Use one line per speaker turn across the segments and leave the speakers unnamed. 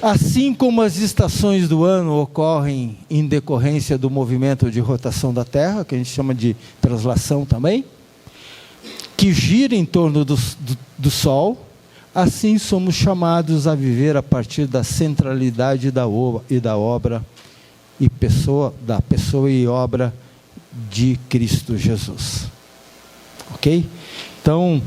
Assim como as estações do ano ocorrem em decorrência do movimento de rotação da Terra, que a gente chama de translação também, que gira em torno do Sol, assim somos chamados a viver a partir da centralidade da obra da pessoa e obra de Cristo Jesus. Ok? Então,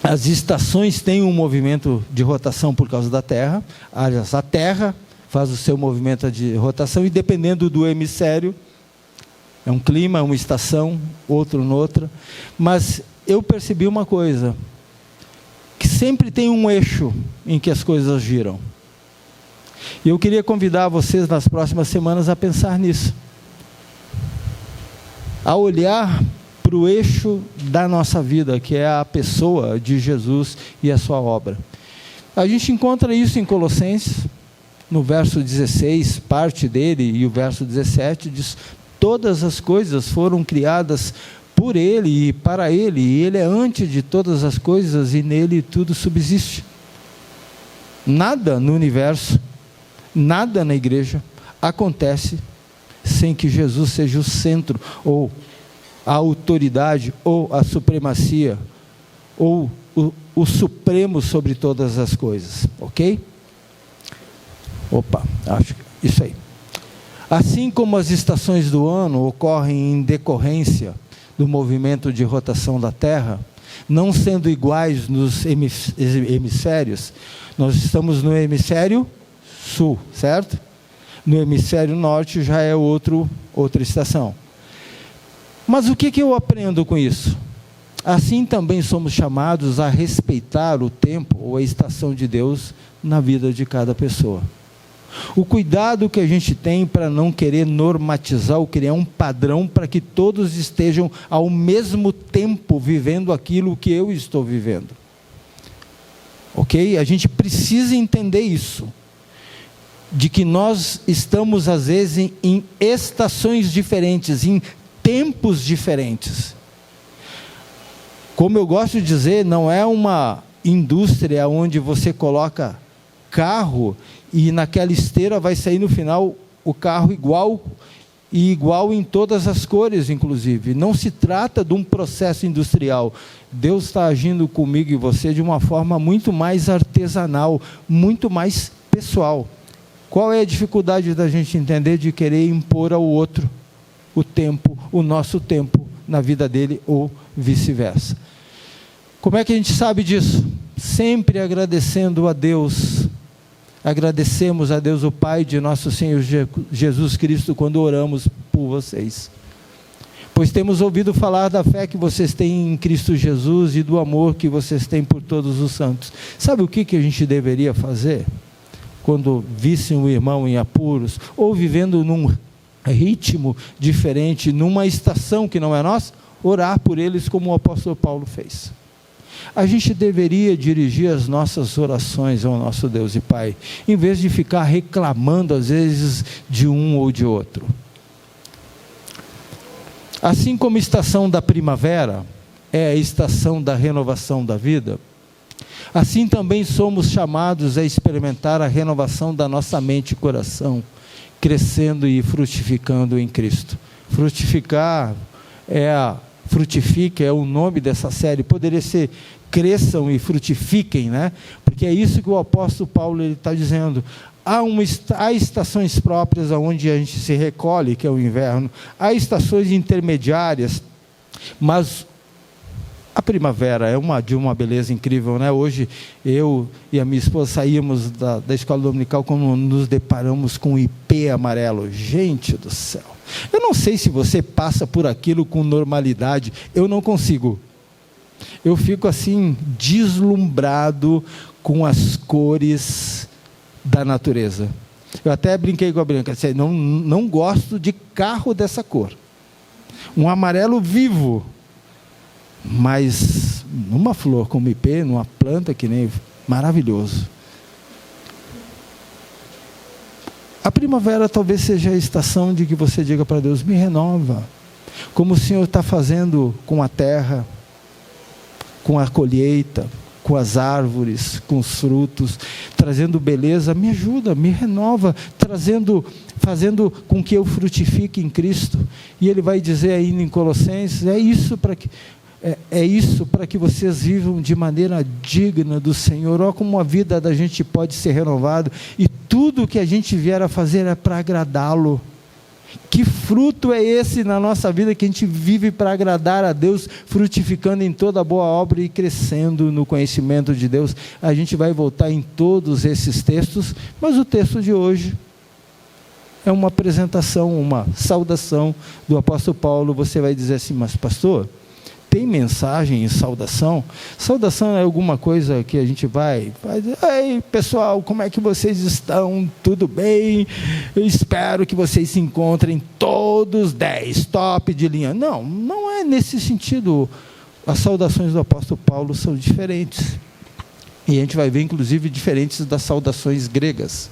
as estações têm um movimento de rotação por causa da Terra. A Terra faz o seu movimento de rotação e, dependendo do hemisfério, é um clima, uma estação, outro noutra. Mas eu percebi uma coisa, que sempre tem um eixo em que as coisas giram. E eu queria convidar vocês nas próximas semanas a pensar nisso. A olhar para o eixo da nossa vida, que é a pessoa de Jesus e a sua obra. A gente encontra isso em Colossenses, no verso 16, parte dele, e o verso 17 diz: todas as coisas foram criadas por Ele e para Ele, e Ele é antes de todas as coisas, e nele tudo subsiste. Nada no universo, nada na igreja acontece sem que Jesus seja o centro, ou a autoridade, ou a supremacia, ou o supremo sobre todas as coisas, ok? Acho que isso aí. Assim como as estações do ano ocorrem em decorrência do movimento de rotação da Terra, não sendo iguais nos hemisférios, nós estamos no hemisfério sul, certo? No hemisfério norte já é outra estação. Mas o que eu aprendo com isso? Assim também somos chamados a respeitar o tempo ou a estação de Deus na vida de cada pessoa. O cuidado que a gente tem para não querer normatizar ou criar um padrão para que todos estejam ao mesmo tempo vivendo aquilo que eu estou vivendo. Ok? A gente precisa entender isso. De que nós estamos às vezes em estações diferentes, em tempos diferentes. Como eu gosto de dizer, não é uma indústria onde você coloca carro e naquela esteira vai sair no final o carro igual em todas as cores, inclusive. Não se trata de um processo industrial. Deus está agindo comigo e você de uma forma muito mais artesanal, muito mais pessoal. Qual é a dificuldade da gente entender de querer impor ao outro o tempo, o nosso tempo na vida dele ou vice-versa? Como é que a gente sabe disso? Sempre agradecendo a Deus. Agradecemos a Deus o Pai de nosso Senhor Jesus Cristo quando oramos por vocês. Pois temos ouvido falar da fé que vocês têm em Cristo Jesus e do amor que vocês têm por todos os santos. Sabe o que a gente deveria fazer? Quando vissem o irmão em apuros, ou vivendo num ritmo diferente, numa estação que não é nossa, orar por eles como o apóstolo Paulo fez. A gente deveria dirigir as nossas orações ao nosso Deus e Pai, em vez de ficar reclamando às vezes de um ou de outro. Assim como a estação da primavera é a estação da renovação da vida, assim também somos chamados a experimentar a renovação da nossa mente e coração, crescendo e frutificando em Cristo. Frutificar frutifique é o nome dessa série, poderia ser cresçam e frutifiquem, né? Porque é isso que o apóstolo Paulo está dizendo. Há estações próprias onde a gente se recolhe, que é o inverno, há estações intermediárias, mas a primavera é de uma beleza incrível, né? Hoje eu e a minha esposa saímos da escola dominical quando nos deparamos com o ipê amarelo. Gente do céu, eu não sei se você passa por aquilo com normalidade, eu não consigo. Eu fico assim deslumbrado com as cores da natureza. Eu até brinquei com a Branca, disse, não gosto de carro dessa cor. Um amarelo vivo. Mas numa flor como ipê, numa planta que nem maravilhoso. A primavera talvez seja a estação de que você diga para Deus, me renova, como o Senhor está fazendo com a terra, com a colheita, com as árvores, com os frutos, trazendo beleza, me ajuda, me renova, fazendo com que eu frutifique em Cristo. E ele vai dizer ainda em Colossenses, é isso para que vocês vivam de maneira digna do Senhor. Olha como a vida da gente pode ser renovada, e tudo que a gente vier a fazer é para agradá-lo. Que fruto é esse na nossa vida, que a gente vive para agradar a Deus, frutificando em toda boa obra e crescendo no conhecimento de Deus? A gente vai voltar em todos esses textos, mas o texto de hoje é uma apresentação, uma saudação do apóstolo Paulo. Você vai dizer assim, mas pastor, tem mensagem em saudação? Saudação é alguma coisa que a gente vai, ei pessoal, como é que vocês estão? Tudo bem? Eu espero que vocês se encontrem todos 10, top de linha. Não, não é nesse sentido. As saudações do apóstolo Paulo são diferentes, e a gente vai ver inclusive diferentes das saudações gregas.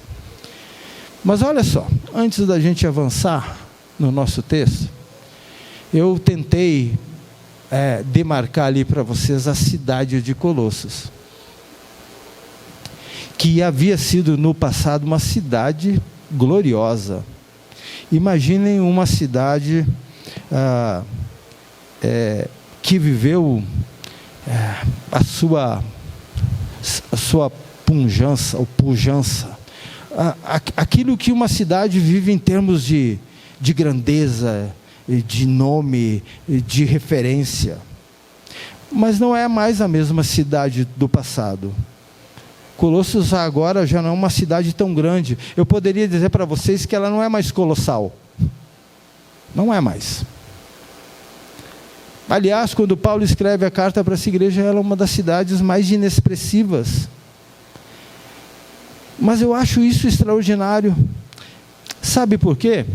Mas olha só, antes da gente avançar no nosso texto, eu tentei demarcar ali para vocês a cidade de Colossos, que havia sido no passado uma cidade gloriosa. Imaginem uma cidade que viveu a sua pujança, aquilo que uma cidade vive em termos de grandeza, de nome, de referência. Mas não é mais a mesma cidade do passado. Colossos agora já não é uma cidade tão grande. Eu poderia dizer para vocês que ela não é mais colossal. Não é mais. Aliás, quando Paulo escreve a carta para essa igreja, ela é uma das cidades mais inexpressivas. Mas eu acho isso extraordinário. Sabe por quê?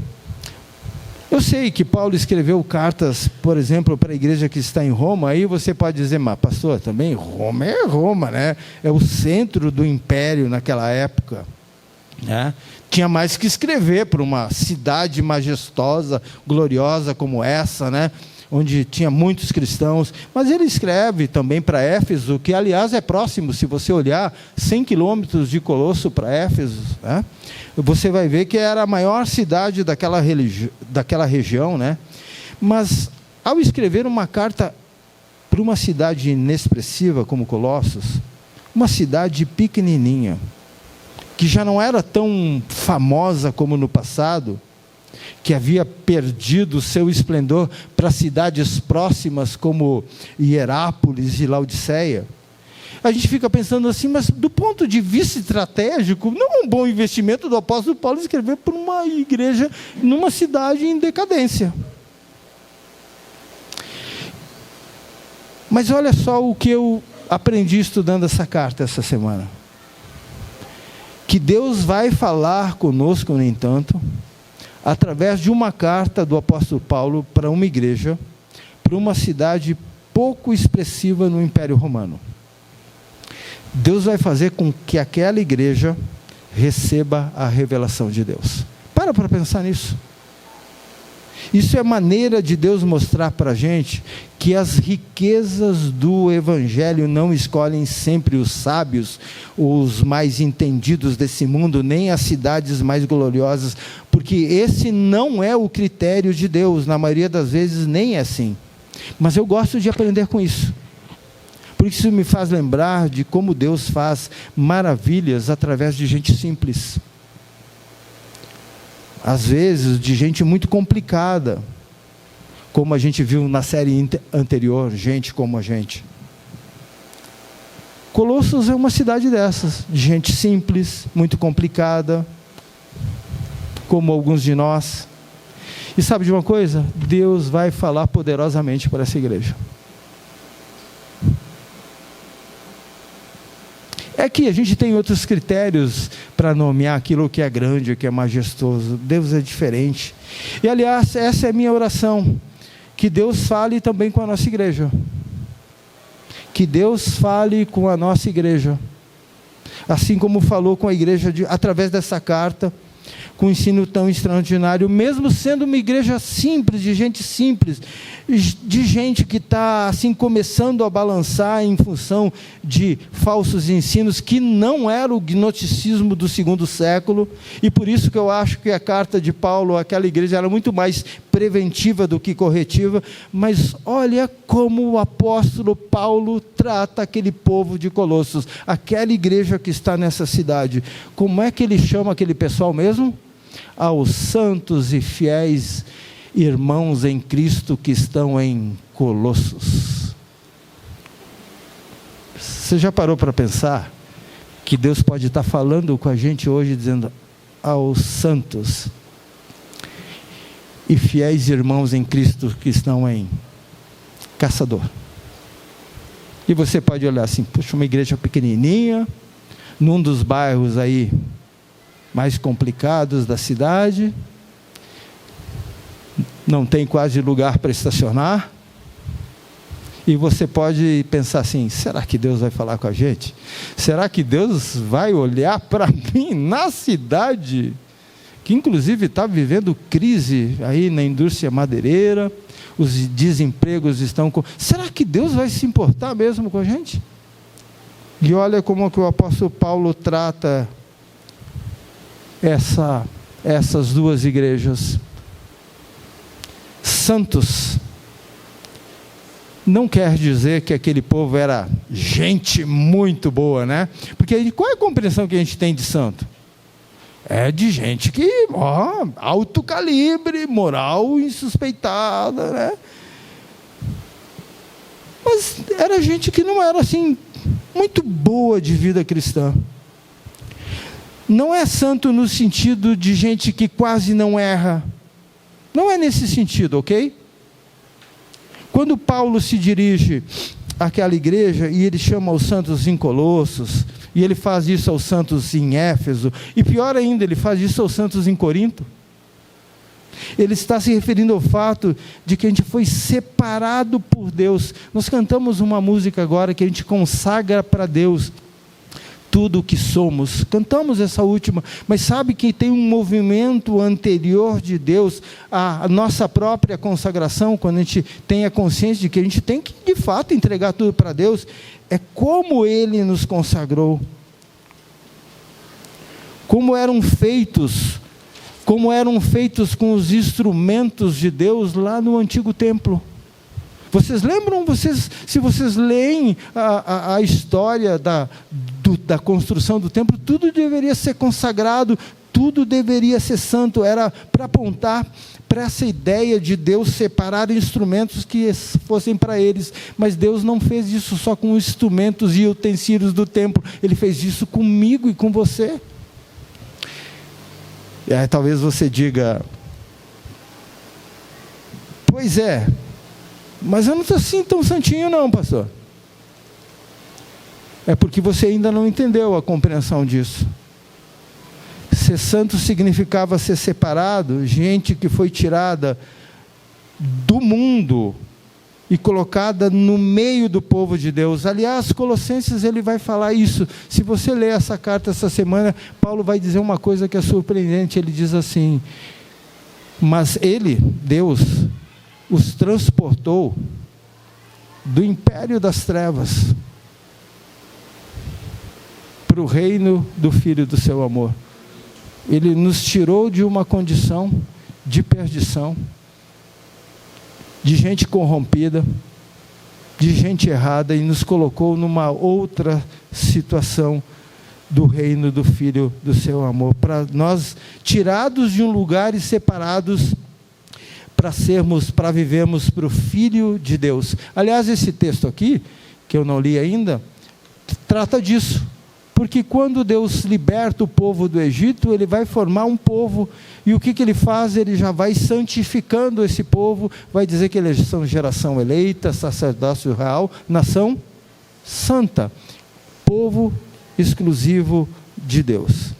Eu sei que Paulo escreveu cartas, por exemplo, para a igreja que está em Roma. Aí você pode dizer, mas pastor, também Roma é Roma, né? É o centro do império naquela época, né? Tinha mais que escrever para uma cidade majestosa, gloriosa como essa, né? Onde tinha muitos cristãos. Mas ele escreve também para Éfeso, que aliás é próximo. Se você olhar 100 quilômetros de Colosso para Éfeso, né? Você vai ver que era a maior cidade daquela região, né? Mas ao escrever uma carta para uma cidade inexpressiva como Colossos, uma cidade pequenininha, que já não era tão famosa como no passado, que havia perdido seu esplendor para cidades próximas como Hierápolis e Laodiceia, a gente fica pensando assim, mas do ponto de vista estratégico, não é um bom investimento do apóstolo Paulo escrever para uma igreja numa cidade em decadência. Mas olha só o que eu aprendi estudando essa carta essa semana. Que Deus vai falar conosco, no entanto, através de uma carta do apóstolo Paulo para uma igreja, para uma cidade pouco expressiva no Império Romano. Deus vai fazer com que aquela igreja receba a revelação de Deus. Para pensar nisso. Isso é maneira de Deus mostrar para a gente que as riquezas do Evangelho não escolhem sempre os sábios, os mais entendidos desse mundo, nem as cidades mais gloriosas, porque esse não é o critério de Deus. Na maioria das vezes nem é assim. Mas eu gosto de aprender com isso. Porque isso me faz lembrar de como Deus faz maravilhas através de gente simples. Às vezes de gente muito complicada, como a gente viu na série anterior, Gente como a Gente. Colossos é uma cidade dessas, de gente simples, muito complicada, como alguns de nós. E sabe de uma coisa? Deus vai falar poderosamente para essa igreja. É que a gente tem outros critérios para nomear aquilo que é grande, que é majestoso. Deus é diferente. E aliás, essa é a minha oração, que Deus fale também com a nossa igreja. Que Deus fale com a nossa igreja. Assim como falou com a igreja através dessa carta, com um ensino tão extraordinário, mesmo sendo uma igreja simples, de gente que está assim começando a balançar em função de falsos ensinos, que não era o gnosticismo do segundo século, e por isso que eu acho que a carta de Paulo àquela igreja era muito mais preventiva do que corretiva. Mas olha como o apóstolo Paulo trata aquele povo de Colossos, aquela igreja que está nessa cidade. Como é que ele chama aquele pessoal mesmo? Aos santos e fiéis irmãos em Cristo que estão em Colossos. Você já parou para pensar que Deus pode estar falando com a gente hoje, dizendo: aos santos e fiéis irmãos em Cristo que estão em Caçador? E você pode olhar assim: puxa, uma igreja pequenininha, num dos bairros aí mais complicados da cidade, não tem quase lugar para estacionar, e você pode pensar assim: será que Deus vai falar com a gente? Será que Deus vai olhar para mim na cidade, que inclusive está vivendo crise aí na indústria madeireira, os desempregos estão com... Será que Deus vai se importar mesmo com a gente? E olha como que o apóstolo Paulo trata essas duas igrejas. Santos não quer dizer que aquele povo era gente muito boa, né? Porque qual é a compreensão que a gente tem de santo? É de gente que, alto calibre, moral insuspeitada, né? Mas era gente que não era assim muito boa de vida cristã. Não é santo no sentido de gente que quase não erra. Não é nesse sentido, ok? Quando Paulo se dirige àquela igreja, e ele chama os santos em Colossos, e ele faz isso aos santos em Éfeso, e pior ainda, ele faz isso aos santos em Corinto, ele está se referindo ao fato de que a gente foi separado por Deus. Nós cantamos uma música agora que a gente consagra para Deus tudo o que somos, cantamos essa última, mas sabe que tem um movimento anterior de Deus à nossa própria consagração, quando a gente tem a consciência de que a gente tem que de fato entregar tudo para Deus. É como Ele nos consagrou, como eram feitos com os instrumentos de Deus lá no antigo templo. Vocês lembram, se vocês leem a história da construção do templo, tudo deveria ser consagrado, tudo deveria ser santo, era para apontar para essa ideia de Deus separar instrumentos que fossem para eles. Mas Deus não fez isso só com os instrumentos e utensílios do templo, Ele fez isso comigo e com você. E aí talvez você diga: pois é, mas eu não estou assim tão santinho não, pastor. É porque você ainda não entendeu a compreensão disso. Ser santo significava ser separado, gente que foi tirada do mundo e colocada no meio do povo de Deus. Aliás, Colossenses, ele vai falar isso. Se você ler essa carta essa semana, Paulo vai dizer uma coisa que é surpreendente. Ele diz assim: mas Ele, Deus, os transportou do império das trevas para o reino do Filho do seu amor. Ele nos tirou de uma condição de perdição, de gente corrompida, de gente errada, e nos colocou numa outra situação do reino do Filho do seu amor, para nós, tirados de um lugar e separados, para vivermos para o Filho de Deus. Aliás, esse texto aqui, que eu não li ainda, trata disso. Porque quando Deus liberta o povo do Egito, Ele vai formar um povo, e o que Ele faz? Ele já vai santificando esse povo, vai dizer que eles são geração eleita, sacerdócio real, nação santa, povo exclusivo de Deus.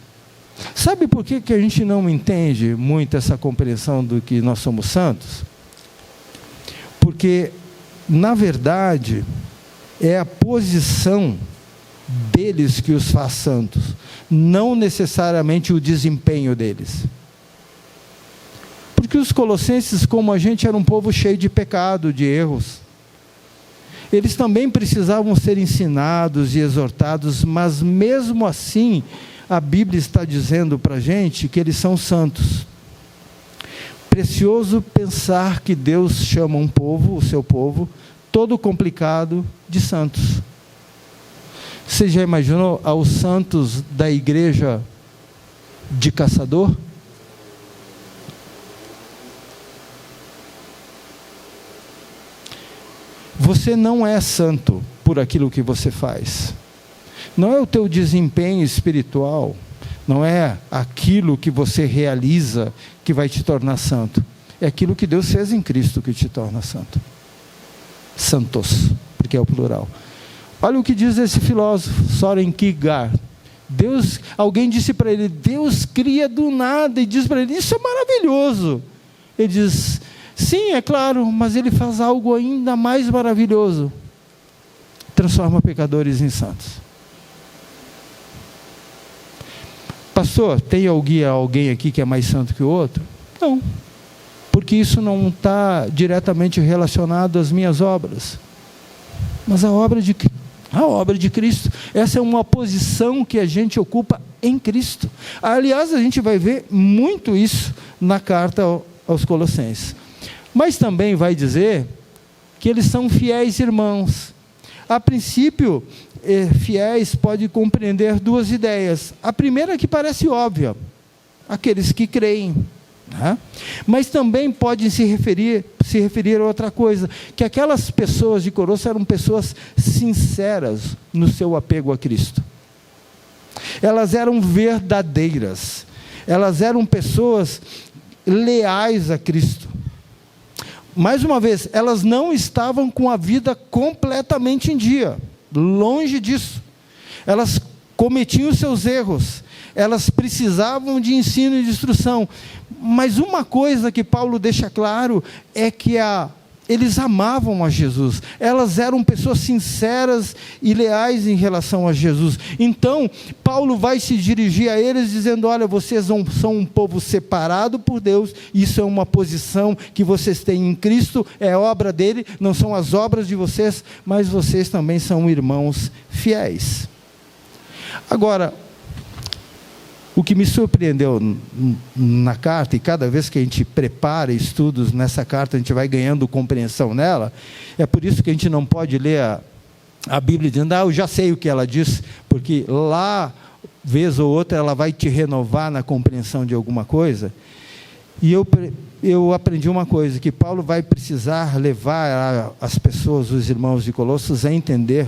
Sabe por que a gente não entende muito essa compreensão do que nós somos santos? Porque, na verdade, é a posição deles que os faz santos, não necessariamente o desempenho deles. Porque os colossenses, como a gente, era um povo cheio de pecado, de erros. Eles também precisavam ser ensinados e exortados, mas mesmo assim, a Bíblia está dizendo para a gente que eles são santos. Precioso pensar que Deus chama um povo, o seu povo, todo complicado, de santos. Você já imaginou aos santos da igreja de Caçador? Você não é santo por aquilo que você faz. Não é o teu desempenho espiritual, não é aquilo que você realiza que vai te tornar santo. É aquilo que Deus fez em Cristo que te torna santo. Santos, porque é o plural. Olha o que diz esse filósofo, Søren Kierkegaard. Alguém disse para ele, Deus cria do nada, e diz para ele, isso é maravilhoso. Ele diz, sim, é claro, mas ele faz algo ainda mais maravilhoso. Transforma pecadores em santos. Pastor, tem alguém aqui que é mais santo que o outro? Não, porque isso não está diretamente relacionado às minhas obras, mas à obra de Cristo. Essa é uma posição que a gente ocupa em Cristo. Aliás, a gente vai ver muito isso na carta aos Colossenses. Mas também vai dizer que eles são fiéis irmãos. A princípio, fiéis pode compreender duas ideias. A primeira que parece óbvia, aqueles que creem. Né? Mas também pode se referir a outra coisa, que aquelas pessoas de Colosso eram pessoas sinceras no seu apego a Cristo. Elas eram verdadeiras, elas eram pessoas leais a Cristo. Mais uma vez, elas não estavam com a vida completamente em dia, longe disso. Elas cometiam seus erros, elas precisavam de ensino e de instrução. Mas uma coisa que Paulo deixa claro é que eles amavam a Jesus, elas eram pessoas sinceras e leais em relação a Jesus. Então, Paulo vai se dirigir a eles dizendo, olha, vocês são um povo separado por Deus, isso é uma posição que vocês têm em Cristo, é obra dele, não são as obras de vocês, mas vocês também são irmãos fiéis. Agora, o que me surpreendeu na carta, e cada vez que a gente prepara estudos nessa carta, a gente vai ganhando compreensão nela, é por isso que a gente não pode ler a Bíblia dizendo, eu já sei o que ela diz, porque lá, vez ou outra, ela vai te renovar na compreensão de alguma coisa. E eu aprendi uma coisa, que Paulo vai precisar levar as pessoas, os irmãos de Colossos, a entender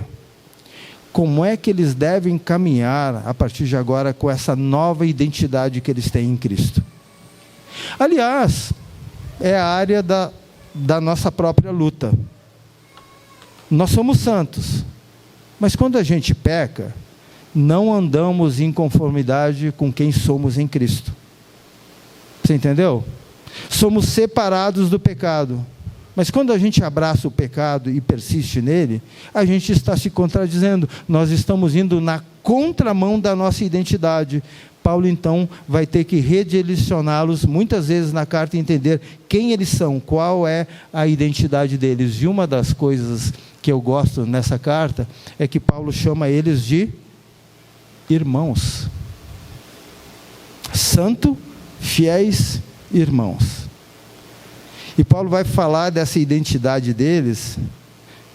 como é que eles devem caminhar a partir de agora com essa nova identidade que eles têm em Cristo. Aliás, é a área da nossa própria luta. Nós somos santos, mas quando a gente peca, não andamos em conformidade com quem somos em Cristo. Você entendeu? Somos separados do pecado. Mas quando a gente abraça o pecado e persiste nele, a gente está se contradizendo. Nós estamos indo na contramão da nossa identidade. Paulo, então, vai ter que redirecioná-los, muitas vezes na carta, entender quem eles são, qual é a identidade deles. E uma das coisas que eu gosto nessa carta, é que Paulo chama eles de irmãos. Santo, fiéis irmãos. E Paulo vai falar dessa identidade deles,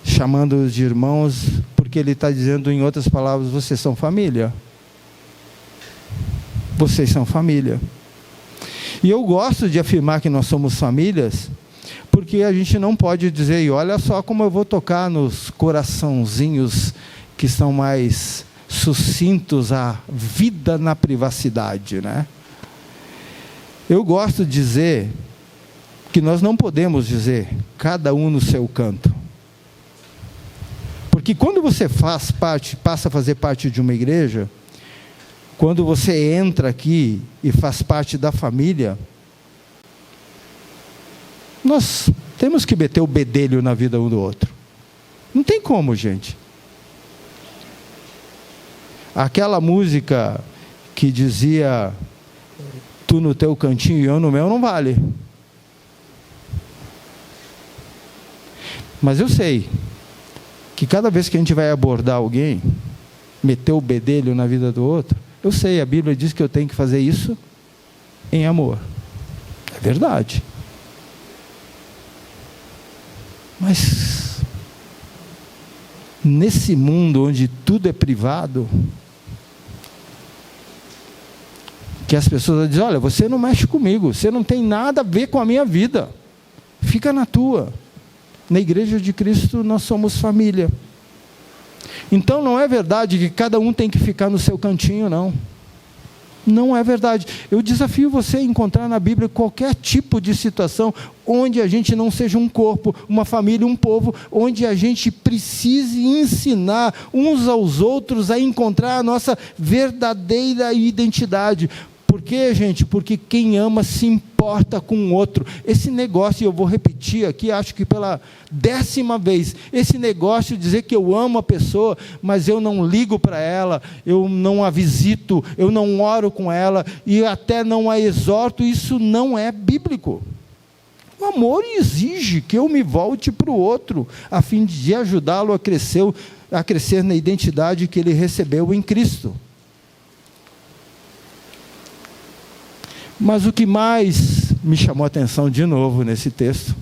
chamando-os de irmãos, porque ele está dizendo, em outras palavras, vocês são família. Vocês são família. E eu gosto de afirmar que nós somos famílias, porque a gente não pode dizer, e olha só como eu vou tocar nos coraçãozinhos que estão mais sucintos à vida na privacidade, né? Eu gosto de dizer que nós não podemos dizer, cada um no seu canto. Porque quando você passa a fazer parte de uma igreja, quando você entra aqui e faz parte da família, nós temos que meter o bedelho na vida um do outro. Não tem como, gente. Aquela música que dizia, tu no teu cantinho e eu no meu, não vale. Mas eu sei que cada vez que a gente vai abordar alguém, meter o bedelho na vida do outro, eu sei, a Bíblia diz que eu tenho que fazer isso em amor. É verdade. Mas nesse mundo onde tudo é privado, que as pessoas dizem, olha, você não mexe comigo, você não tem nada a ver com a minha vida, fica na tua. Na Igreja de Cristo nós somos família. Então não é verdade que cada um tem que ficar no seu cantinho, não. Não é verdade. Eu desafio você a encontrar na Bíblia qualquer tipo de situação onde a gente não seja um corpo, uma família, um povo, onde a gente precise ensinar uns aos outros a encontrar a nossa verdadeira identidade. Por quê, gente? Porque quem ama se importa com o outro. Esse negócio, eu vou repetir aqui, acho que pela 10ª vez, esse negócio de dizer que eu amo a pessoa, mas eu não ligo para ela, eu não a visito, eu não oro com ela, e até não a exorto, isso não é bíblico. O amor exige que eu me volte para o outro, a fim de ajudá-lo a crescer na identidade que ele recebeu em Cristo. Mas o que mais me chamou a atenção de novo nesse texto,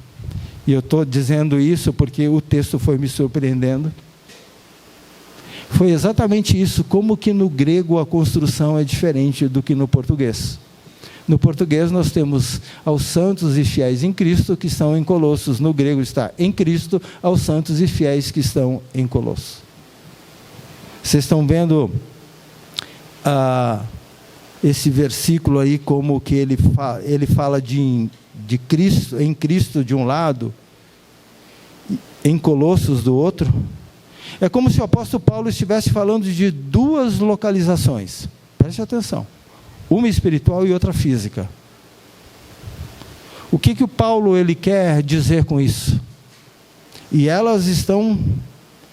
e eu estou dizendo isso porque o texto foi me surpreendendo, foi exatamente isso, como que no grego a construção é diferente do que no português. No português nós temos aos santos e fiéis em Cristo que estão em Colossos. No grego está em Cristo aos santos e fiéis que estão em Colossos. Vocês estão vendo esse versículo aí, como que ele fala de Cristo, em Cristo de um lado, em Colossos do outro. É como se o apóstolo Paulo estivesse falando de duas localizações. Preste atenção. Uma espiritual e outra física. O que o Paulo ele quer dizer com isso? E elas estão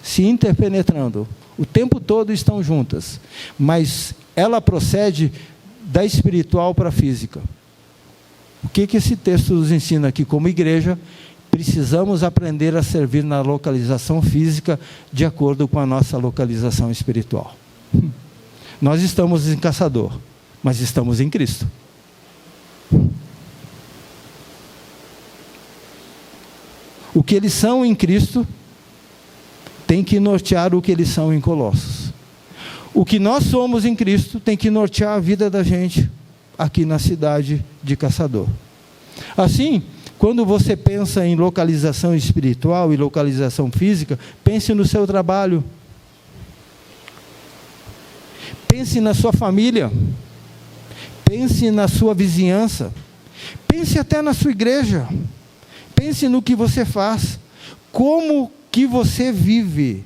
se interpenetrando. O tempo todo estão juntas. Mas ela procede da espiritual para a física. O que esse texto nos ensina aqui? Como igreja, precisamos aprender a servir na localização física de acordo com a nossa localização espiritual. Nós estamos em Caçador, mas estamos em Cristo. O que eles são em Cristo tem que nortear o que eles são em Colossos. O que nós somos em Cristo tem que nortear a vida da gente aqui na cidade de Caçador. Assim, quando você pensa em localização espiritual e localização física, pense no seu trabalho. Pense na sua família. Pense na sua vizinhança. Pense até na sua igreja. Pense no que você faz. Como que você vive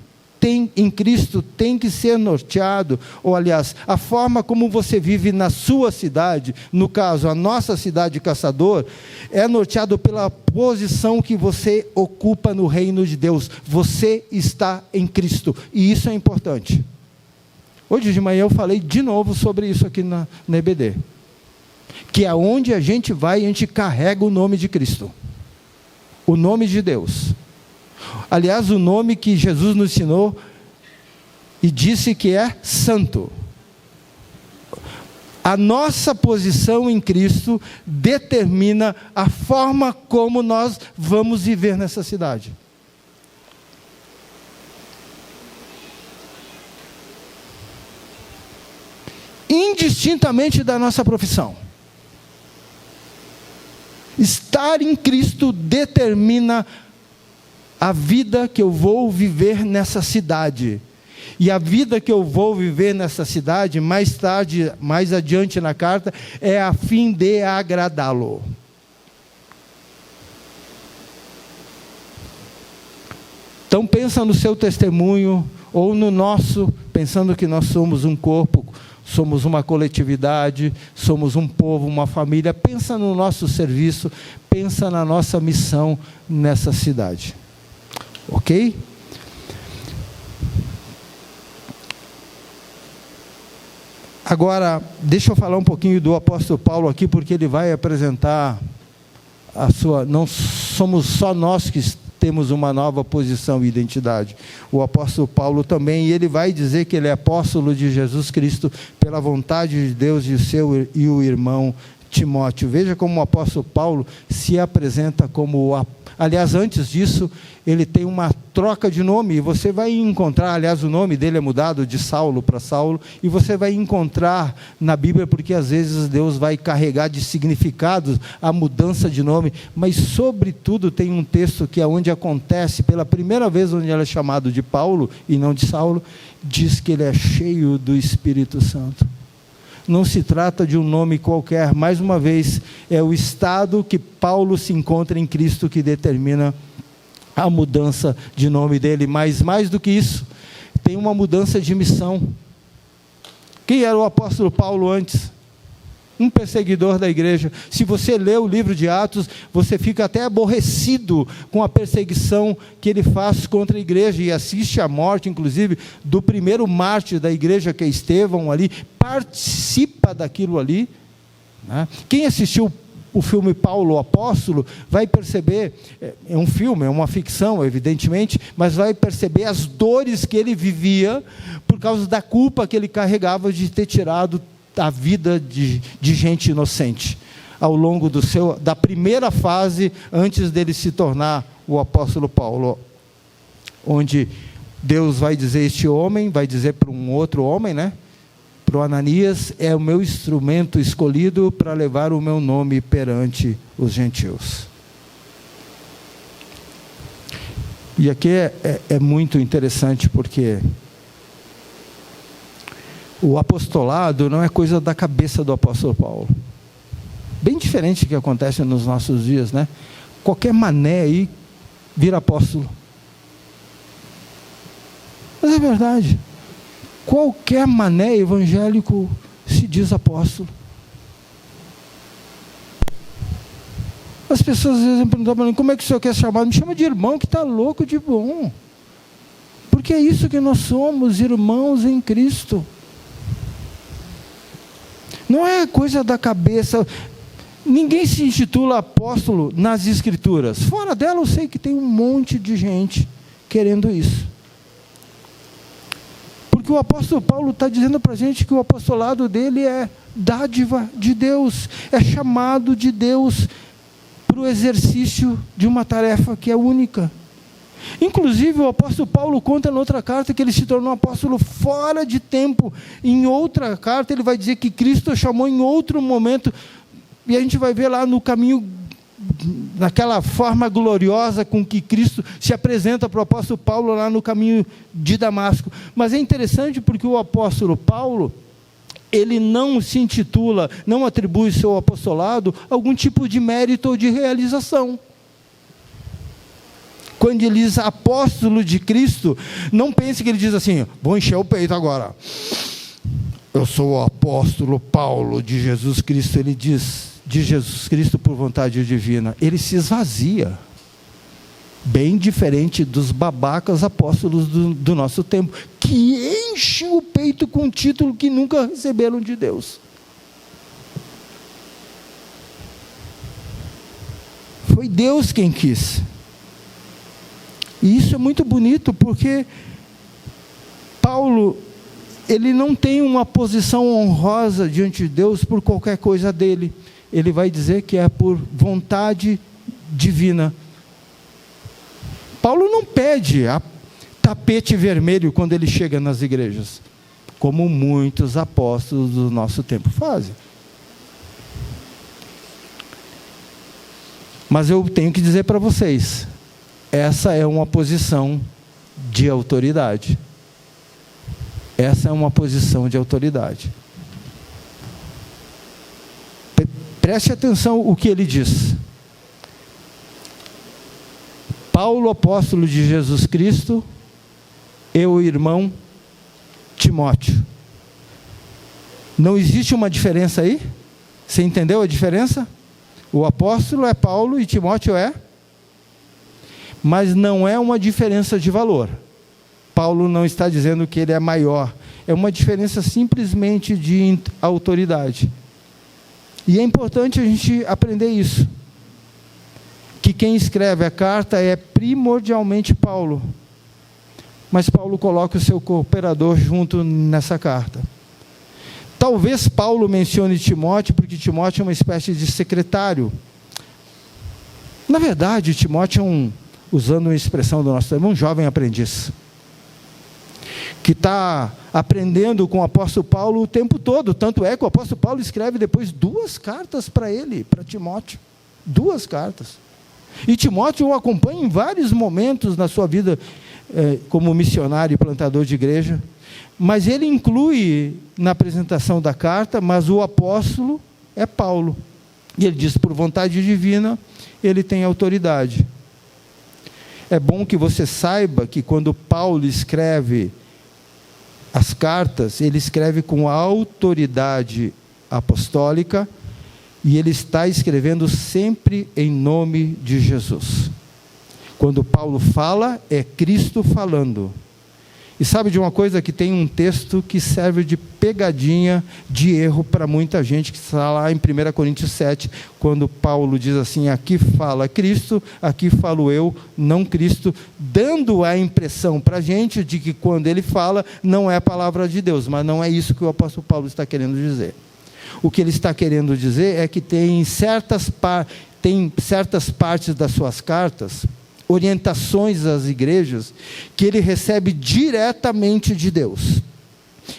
em Cristo tem que ser norteado, ou aliás, a forma como você vive na sua cidade, no caso, a nossa cidade de Caçador, é norteado pela posição que você ocupa no reino de Deus. Você está em Cristo, e isso é importante. Hoje de manhã eu falei de novo sobre isso aqui na EBD, que aonde a gente vai, a gente carrega o nome de Cristo, o nome de Deus. Aliás, o nome que Jesus nos ensinou e disse que é santo. A nossa posição em Cristo determina a forma como nós vamos viver nessa cidade. Indistintamente da nossa profissão. Estar em Cristo determina a vida que eu vou viver nessa cidade. E a vida que eu vou viver nessa cidade, mais tarde, mais adiante na carta, é a fim de agradá-lo. Então pensa no seu testemunho, ou no nosso, pensando que nós somos um corpo, somos uma coletividade, somos um povo, uma família. Pensa no nosso serviço, pensa na nossa missão nessa cidade. Ok? Agora, deixa eu falar um pouquinho do apóstolo Paulo aqui, porque ele vai apresentar a sua... Não somos só nós que temos uma nova posição e identidade. O apóstolo Paulo também, e ele vai dizer que ele é apóstolo de Jesus Cristo pela vontade de Deus e o irmão Timóteo. Veja como o apóstolo Paulo se apresenta como... Aliás, antes disso, ele tem uma troca de nome, e você vai encontrar, aliás, o nome dele é mudado de Saulo para Saulo, e você vai encontrar na Bíblia, porque às vezes Deus vai carregar de significados a mudança de nome, mas sobretudo tem um texto que é onde acontece, pela primeira vez onde ele é chamado de Paulo, e não de Saulo, diz que ele é cheio do Espírito Santo. Não se trata de um nome qualquer, mais uma vez, é o estado que Paulo se encontra em Cristo que determina a mudança de nome dele, mas mais do que isso, tem uma mudança de missão. Quem era o apóstolo Paulo antes? Um perseguidor da igreja. Se você lê o livro de Atos, você fica até aborrecido com a perseguição que ele faz contra a igreja, e assiste à morte, inclusive, do primeiro mártir da igreja, que é Estevão ali, participa daquilo ali, né? Quem assistiu o filme Paulo, o Apóstolo, vai perceber, é um filme, é uma ficção, evidentemente, mas vai perceber as dores que ele vivia, por causa da culpa que ele carregava de ter tirado a vida de gente inocente, ao longo da primeira fase, antes dele se tornar o apóstolo Paulo, onde Deus vai dizer, este homem, vai dizer para um outro homem, né? Para o Ananias, é o meu instrumento escolhido para levar o meu nome perante os gentios. E aqui é muito interessante, porque o apostolado não é coisa da cabeça do apóstolo Paulo. Bem diferente do que acontece nos nossos dias, né? Qualquer mané aí vira apóstolo. Mas é verdade. Qualquer mané evangélico se diz apóstolo. As pessoas às vezes perguntam para mim, como é que o senhor quer chamar? Me chama de irmão, que está louco de bom. Porque é isso que nós somos, irmãos em Cristo. Não é coisa da cabeça. Ninguém se intitula apóstolo nas Escrituras. Fora dela eu sei que tem um monte de gente querendo isso. Porque o apóstolo Paulo está dizendo para a gente que o apostolado dele é dádiva de Deus, é chamado de Deus para o exercício de uma tarefa que é única. Inclusive o apóstolo Paulo conta em outra carta que ele se tornou apóstolo fora de tempo. Em outra carta ele vai dizer que Cristo o chamou em outro momento, e a gente vai ver lá no caminho, naquela forma gloriosa com que Cristo se apresenta para o apóstolo Paulo lá no caminho de Damasco. Mas é interessante porque o apóstolo Paulo, ele não se intitula, não atribui seu apostolado a algum tipo de mérito ou de realização. Quando ele diz apóstolo de Cristo, não pense que ele diz assim, vou encher o peito agora, eu sou o apóstolo Paulo de Jesus Cristo. Ele diz, de Jesus Cristo por vontade divina. Ele se esvazia, bem diferente dos babacas apóstolos do nosso tempo, que enchem o peito com um título que nunca receberam de Deus. Foi Deus quem quis. E isso é muito bonito, porque Paulo, ele não tem uma posição honrosa diante de Deus por qualquer coisa dele. Ele vai dizer que é por vontade divina. Paulo não pede a tapete vermelho quando ele chega nas igrejas, como muitos apóstolos do nosso tempo fazem. Mas eu tenho que dizer para vocês, essa é uma posição de autoridade. Essa é uma posição de autoridade. Preste atenção o que ele diz. Paulo, apóstolo de Jesus Cristo, e o irmão Timóteo. Não existe uma diferença aí? Você entendeu a diferença? O apóstolo é Paulo e Timóteo é? Mas não é uma diferença de valor. Paulo não está dizendo que ele é maior É uma diferença simplesmente de autoridade. E é importante a gente aprender isso. Que quem escreve a carta é primordialmente Paulo. Mas Paulo coloca o seu cooperador junto nessa carta. Talvez Paulo mencione Timóteo, porque Timóteo é uma espécie de secretário. Na verdade, Timóteo é usando uma expressão do nosso tempo, um jovem aprendiz, que está aprendendo com o apóstolo Paulo o tempo todo. Tanto é que o apóstolo Paulo escreve depois 2 cartas para ele, para Timóteo. 2 cartas. E Timóteo o acompanha em vários momentos na sua vida como missionário e plantador de igreja. Mas ele inclui na apresentação da carta, mas o apóstolo é Paulo. E ele diz, por vontade divina, ele tem autoridade. É bom que você saiba que quando Paulo escreve as cartas, ele escreve com a autoridade apostólica, e ele está escrevendo sempre em nome de Jesus. Quando Paulo fala, é Cristo falando. E sabe de uma coisa? Que tem um texto que serve de pegadinha, de erro para muita gente, que está lá em 1 Coríntios 7, quando Paulo diz assim, aqui fala Cristo, aqui falo eu, não Cristo, dando a impressão para a gente de que quando ele fala, não é a palavra de Deus, mas não é isso que o apóstolo Paulo está querendo dizer. O que ele está querendo dizer é que tem certas partes das suas cartas, orientações às igrejas, que ele recebe diretamente de Deus.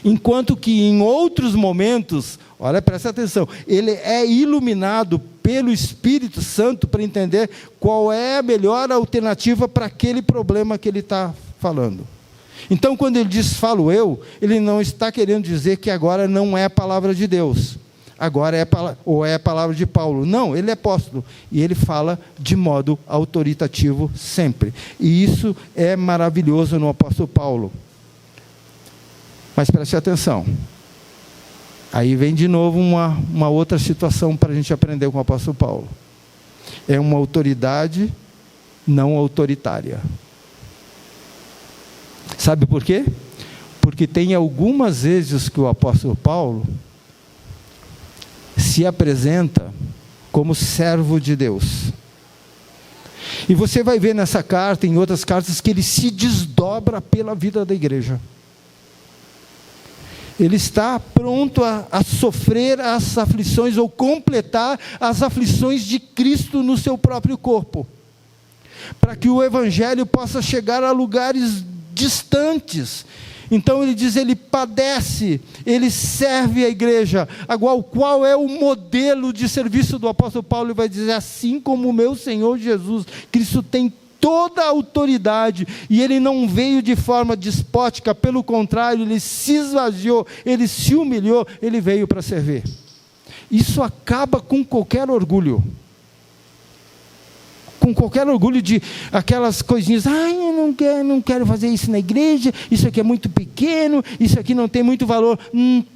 Enquanto que em outros momentos, olha, presta atenção, ele é iluminado pelo Espírito Santo para entender qual é a melhor alternativa para aquele problema que ele está falando. Então, quando ele diz falo eu, ele não está querendo dizer que agora não é a palavra de Deus. Agora é a palavra de Paulo. Não, ele é apóstolo. E ele fala de modo autoritativo sempre. E isso é maravilhoso no apóstolo Paulo. Mas preste atenção. Aí vem de novo uma outra situação para a gente aprender com o apóstolo Paulo. É uma autoridade não autoritária. Sabe por quê? Porque tem algumas vezes que o apóstolo Paulo se apresenta como servo de Deus. E você vai ver nessa carta, em outras cartas, que ele se desdobra pela vida da igreja. Ele está pronto a sofrer as aflições, ou completar as aflições de Cristo no seu próprio corpo, para que o evangelho possa chegar a lugares distantes. Então ele diz, ele padece, ele serve a igreja. Agora, qual é o modelo de serviço do apóstolo Paulo? Ele vai dizer, assim como o meu Senhor Jesus, Cristo tem toda a autoridade, e ele não veio de forma despótica, pelo contrário, ele se esvaziou, ele se humilhou, ele veio para servir. Isso acaba com qualquer orgulho. Com qualquer orgulho de aquelas coisinhas, eu não quero fazer isso na igreja, isso aqui é muito pequeno, isso aqui não tem muito valor.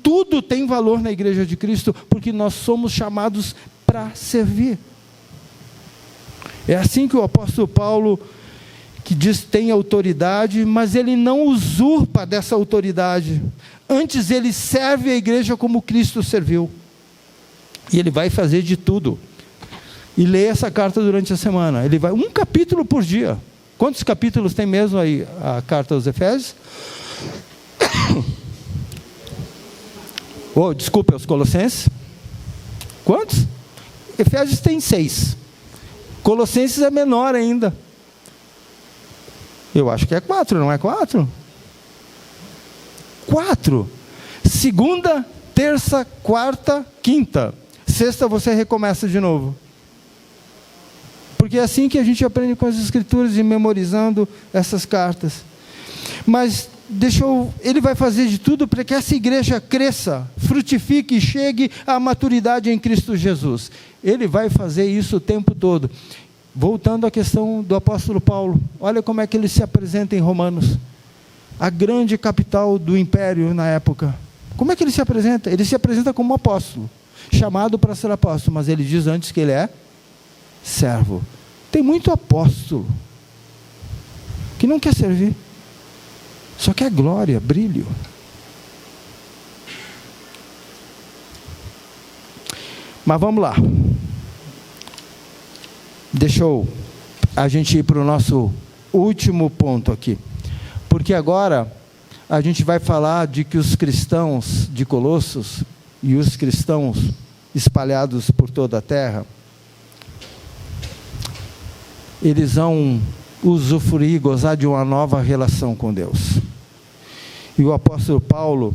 Tudo tem valor na igreja de Cristo, porque nós somos chamados para servir. É assim que o apóstolo Paulo, que diz tem autoridade, mas ele não usurpa dessa autoridade. Antes ele serve a igreja como Cristo serviu. E ele vai fazer de tudo. E lê essa carta durante a semana. Ele vai 1 capítulo por dia. Quantos capítulos tem mesmo aí a carta aos Efésios? Desculpe, aos Colossenses. Quantos? Efésios tem 6. Colossenses é menor ainda. Eu acho que é 4, não é 4? 4. Segunda, terça, quarta, quinta. Sexta você recomeça de novo. Porque é assim que a gente aprende com as escrituras e memorizando essas cartas. Mas ele vai fazer de tudo para que essa igreja cresça, frutifique e chegue à maturidade em Cristo Jesus. Ele vai fazer isso o tempo todo. Voltando à questão do apóstolo Paulo, olha como é que ele se apresenta em Romanos, a grande capital do império na época. Como é que ele se apresenta? Ele se apresenta como apóstolo, chamado para ser apóstolo, mas ele diz antes que ele é servo. Tem muito apóstolo que não quer servir, só quer glória, brilho. Mas vamos lá. Deixa a gente ir para o nosso último ponto aqui. Porque agora a gente vai falar de que os cristãos de Colossos e os cristãos espalhados por toda a terra, eles vão usufruir, gozar de uma nova relação com Deus. E o apóstolo Paulo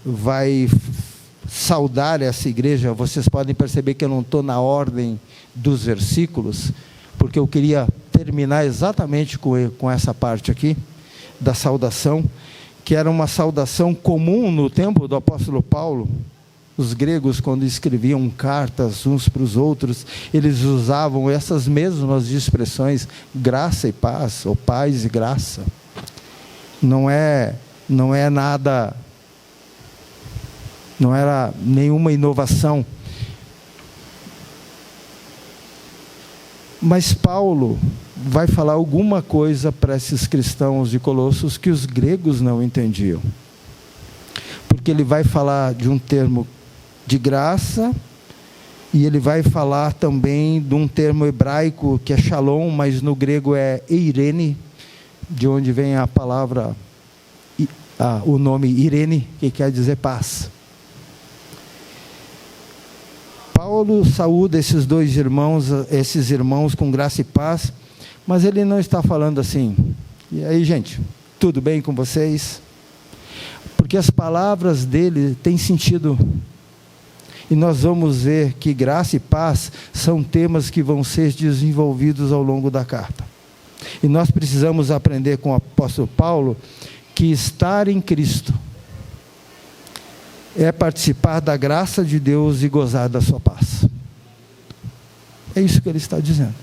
vai saudar essa igreja. Vocês podem perceber que eu não estou na ordem dos versículos, porque eu queria terminar exatamente com essa parte aqui, da saudação, que era uma saudação comum no tempo do apóstolo Paulo. Os gregos, quando escreviam cartas uns para os outros, eles usavam essas mesmas expressões, graça e paz, ou paz e graça. Não é nada, não era nenhuma inovação. Mas Paulo vai falar alguma coisa para esses cristãos de Colossos que os gregos não entendiam. Porque ele vai falar de um termo de graça, e ele vai falar também de um termo hebraico que é shalom, mas no grego é eirene, de onde vem a palavra, o nome Irene, que quer dizer paz. Paulo saúda esses irmãos com graça e paz, mas ele não está falando assim, e aí gente, tudo bem com vocês? Porque as palavras dele têm sentido. E nós vamos ver que graça e paz são temas que vão ser desenvolvidos ao longo da carta. E nós precisamos aprender com o apóstolo Paulo que estar em Cristo é participar da graça de Deus e gozar da sua paz. É isso que ele está dizendo.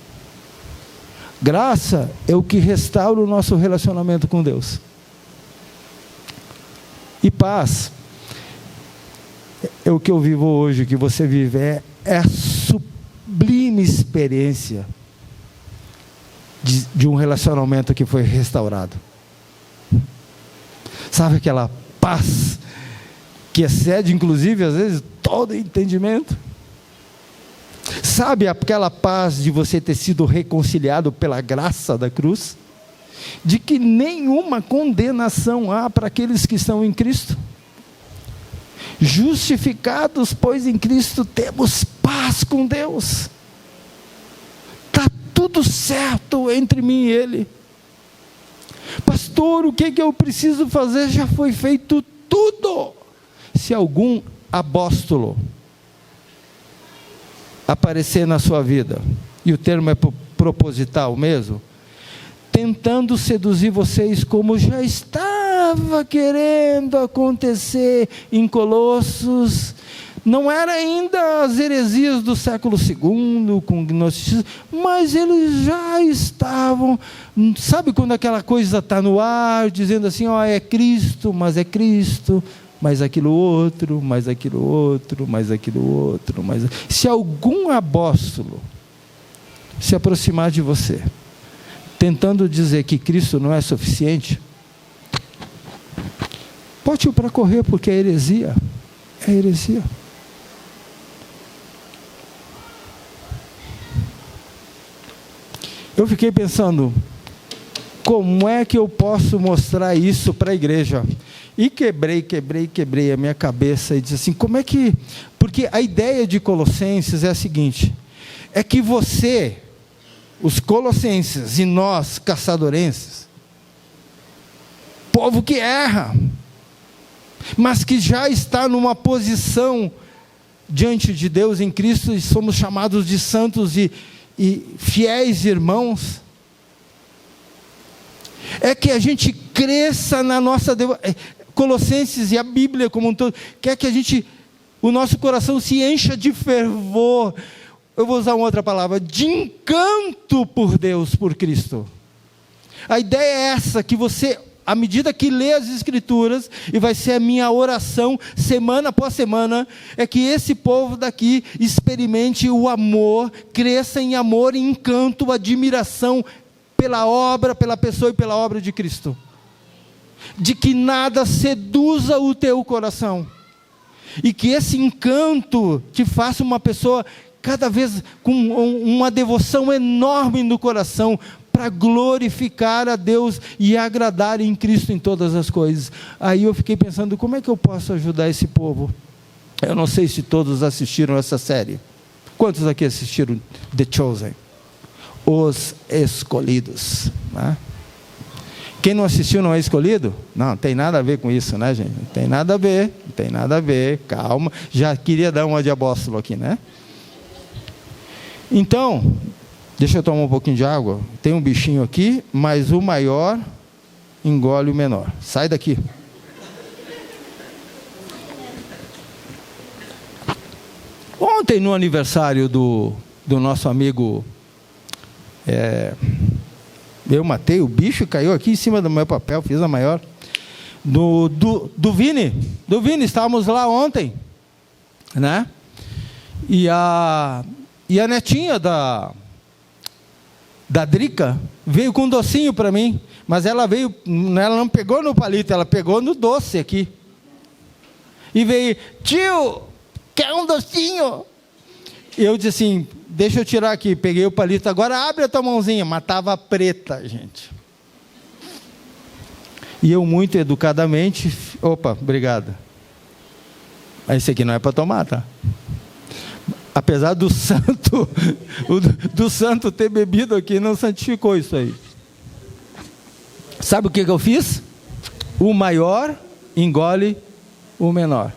Graça é o que restaura o nosso relacionamento com Deus. E paz é o que eu vivo hoje, que você vive, é a sublime experiência de um relacionamento que foi restaurado. Sabe aquela paz que excede, inclusive, às vezes, todo entendimento? Sabe aquela paz de você ter sido reconciliado pela graça da cruz? De que nenhuma condenação há para aqueles que estão em Cristo? Justificados, pois em Cristo temos paz com Deus. Está tudo certo entre mim e Ele. Pastor, o que eu preciso fazer? Já foi feito tudo. Se algum apóstolo aparecer na sua vida, e o termo é proposital mesmo, tentando seduzir vocês como já estava querendo acontecer em Colossos, não era ainda as heresias do século II, com gnosticismo, mas eles já estavam, sabe quando aquela coisa está no ar, dizendo assim, é Cristo, mas aquilo outro, mas aquilo outro, mas aquilo outro, se algum apóstolo se aproximar de você, tentando dizer que Cristo não é suficiente, bote-o para correr, porque é heresia. Eu fiquei pensando, como é que eu posso mostrar isso para a igreja? E quebrei a minha cabeça e disse assim, como é que... Porque a ideia de Colossenses é a seguinte, é que você, os colossenses e nós, caçadorenses, povo que erra, mas que já está numa posição diante de Deus em Cristo, e somos chamados de santos e fiéis irmãos, é que a gente cresça na nossa... Colossenses e a Bíblia como um todo, quer que o nosso coração se encha de fervor, eu vou usar uma outra palavra, de encanto por Deus, por Cristo. A ideia é essa, que você, à medida que lê as Escrituras, e vai ser a minha oração, semana após semana, é que esse povo daqui experimente o amor, cresça em amor, em encanto, admiração pela obra, pela pessoa e pela obra de Cristo. De que nada seduza o teu coração, e que esse encanto te faça uma pessoa cada vez com uma devoção enorme no coração, para glorificar a Deus e agradar em Cristo em todas as coisas. Aí eu fiquei pensando, como é que eu posso ajudar esse povo? Eu não sei se todos assistiram essa série. Quantos aqui assistiram The Chosen? Os Escolhidos, né? Quem não assistiu não é escolhido? Não tem nada a ver com isso, né, gente? Não tem nada a ver, calma. Já queria dar uma de apóstolo aqui, né? Então, deixa eu tomar um pouquinho de água. Tem um bichinho aqui, mas o maior engole o menor. Sai daqui. Ontem, no aniversário do nosso amigo, eu matei o bicho, caiu aqui em cima do meu papel, fiz a maior. Do Vini, estávamos lá ontem, né? E a netinha da Drica veio com um docinho para mim, mas ela não pegou no palito, ela pegou no doce aqui. E veio, tio, quer um docinho? E eu disse assim, deixa eu tirar aqui, peguei o palito, agora abre a tua mãozinha, mas estava preta, gente. E eu muito educadamente, opa, obrigado. Esse aqui não é para tomar, tá? Apesar do santo, do santo ter bebido aqui, não santificou isso aí. Sabe o que eu fiz? O maior engole o menor.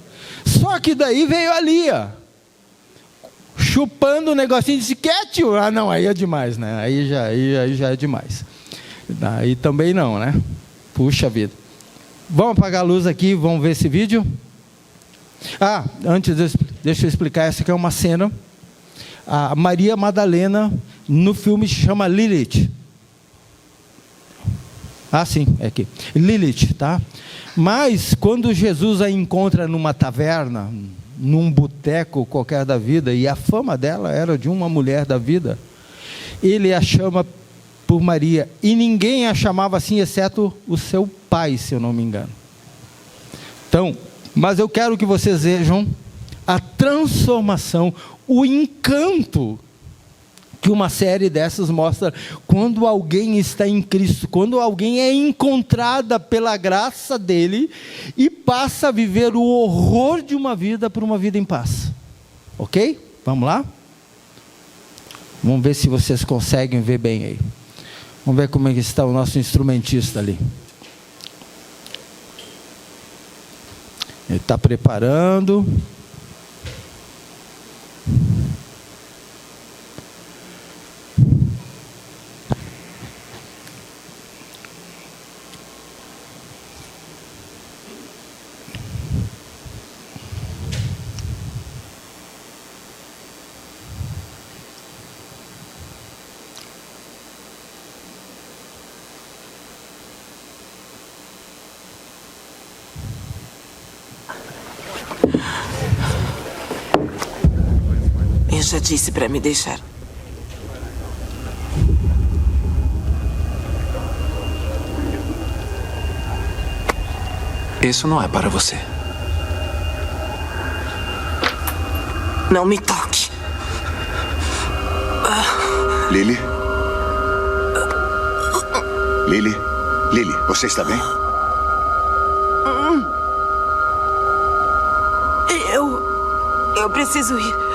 Só que daí veio a Lia, chupando o negocinho e disse, quer, tio? Ah, não, aí é demais, né? Aí já é demais. Aí também não, né? Puxa vida. Vamos apagar a luz aqui, vamos ver esse vídeo? Antes, deixa eu explicar, essa aqui é uma cena. A Maria Madalena, no filme, se chama Lilith. Sim, é aqui. Lilith, tá? Mas, quando Jesus a encontra numa taverna, num boteco qualquer da vida, e a fama dela era de uma mulher da vida, ele a chama por Maria, e ninguém a chamava assim, exceto o seu pai, se eu não me engano. Então, mas eu quero que vocês vejam a transformação, o encanto que uma série dessas mostra quando alguém está em Cristo, quando alguém é encontrada pela graça dele e passa a viver o horror de uma vida por uma vida em paz. Ok? Vamos lá? Vamos ver se vocês conseguem ver bem aí. Vamos ver como é que está o nosso instrumentista ali. Ele está preparando.
Eu já disse para me deixar.
Isso não é para você.
Não me toque.
Lily? Lily? Lily, você está bem?
Eu preciso ir.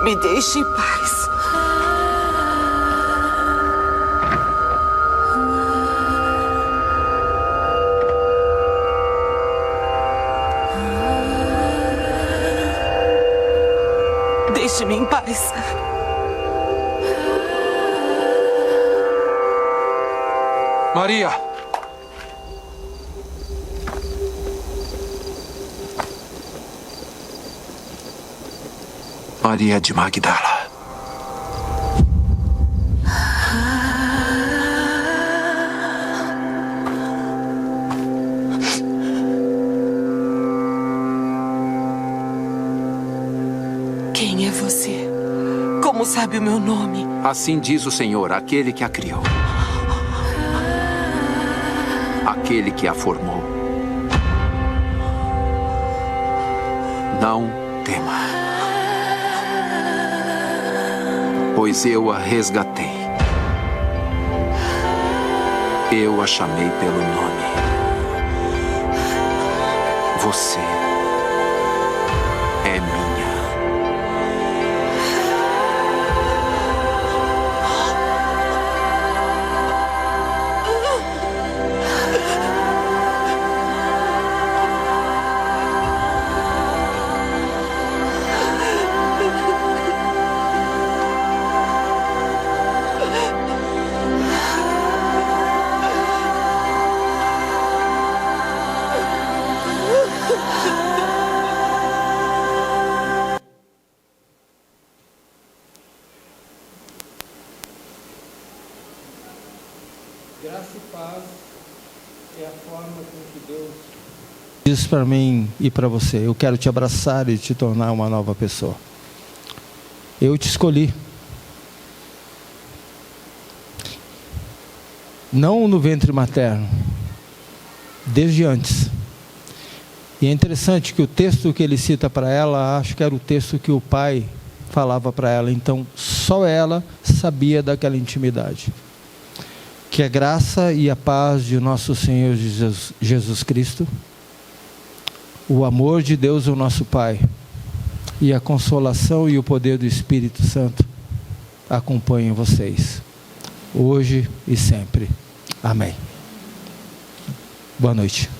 Me deixe em paz. Deixe-me em paz.
Maria! Maria de Magdala.
Quem é você? Como sabe o meu nome?
Assim diz o Senhor, aquele que a criou. Aquele que a formou. Não tema, pois eu a resgatei. Eu a chamei pelo nome. Você é minha.
Graça e paz é a forma com que Deus diz para mim e para você: eu quero te abraçar e te tornar uma nova pessoa. Eu te escolhi. Não no ventre materno, desde antes. E é interessante que o texto que ele cita para ela, acho que era o texto que o pai falava para ela. Então, só ela sabia daquela intimidade. Que a graça e a paz de nosso Senhor Jesus Cristo, o amor de Deus, o nosso Pai, e a consolação e o poder do Espírito Santo acompanhem vocês, hoje e sempre. Amém. Boa noite.